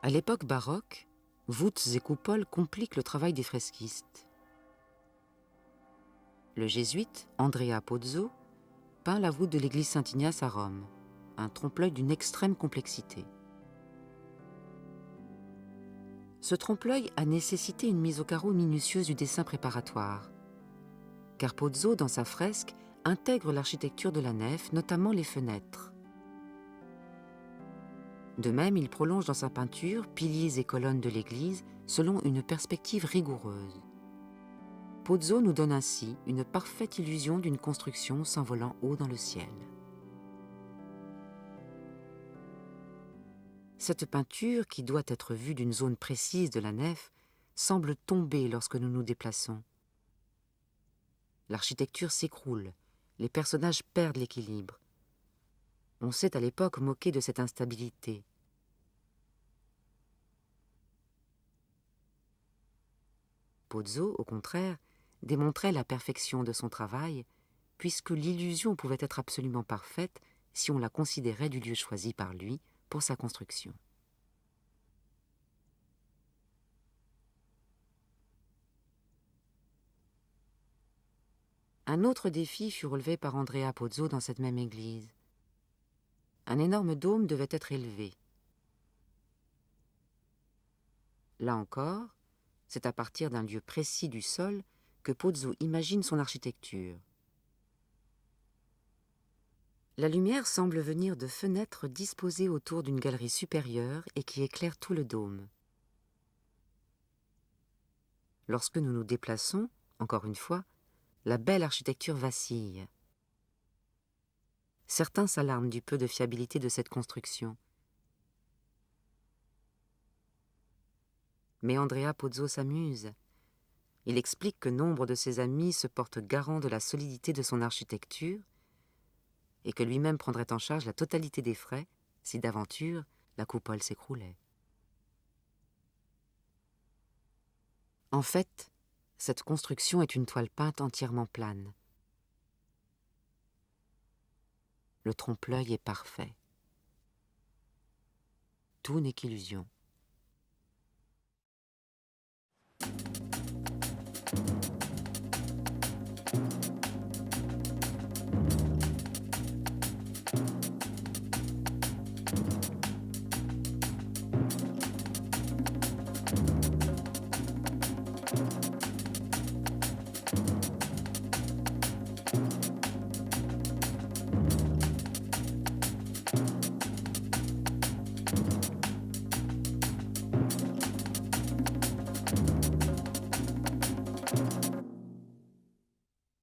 À l'époque baroque, voûtes et coupoles compliquent le travail des fresquistes. Le jésuite Andrea Pozzo peint la voûte de l'église Saint-Ignace à Rome, un trompe-l'œil d'une extrême complexité. Ce trompe-l'œil a nécessité une mise au carreau minutieuse du dessin préparatoire, car Pozzo, dans sa fresque, intègre l'architecture de la nef, notamment les fenêtres. De même, il prolonge dans sa peinture piliers et colonnes de l'église selon une perspective rigoureuse. Pozzo nous donne ainsi une parfaite illusion d'une construction s'envolant haut dans le ciel. Cette peinture, qui doit être vue d'une zone précise de la nef, semble tomber lorsque nous nous déplaçons. L'architecture s'écroule, les personnages perdent l'équilibre. On s'est à l'époque moqué de cette instabilité. Pozzo, au contraire, démontrait la perfection de son travail, puisque l'illusion pouvait être absolument parfaite si on la considérait du lieu choisi par lui pour sa construction. Un autre défi fut relevé par Andrea Pozzo dans cette même église. Un énorme dôme devait être élevé. Là encore, c'est à partir d'un lieu précis du sol que Pozzo imagine son architecture. La lumière semble venir de fenêtres disposées autour d'une galerie supérieure et qui éclairent tout le dôme. Lorsque nous nous déplaçons, encore une fois, la belle architecture vacille. Certains s'alarment du peu de fiabilité de cette construction. Mais Andrea Pozzo s'amuse. Il explique que nombre de ses amis se portent garant de la solidité de son architecture et que lui-même prendrait en charge la totalité des frais si d'aventure la coupole s'écroulait. En fait, cette construction est une toile peinte entièrement plane. Le trompe-l'œil est parfait. Tout n'est qu'illusion.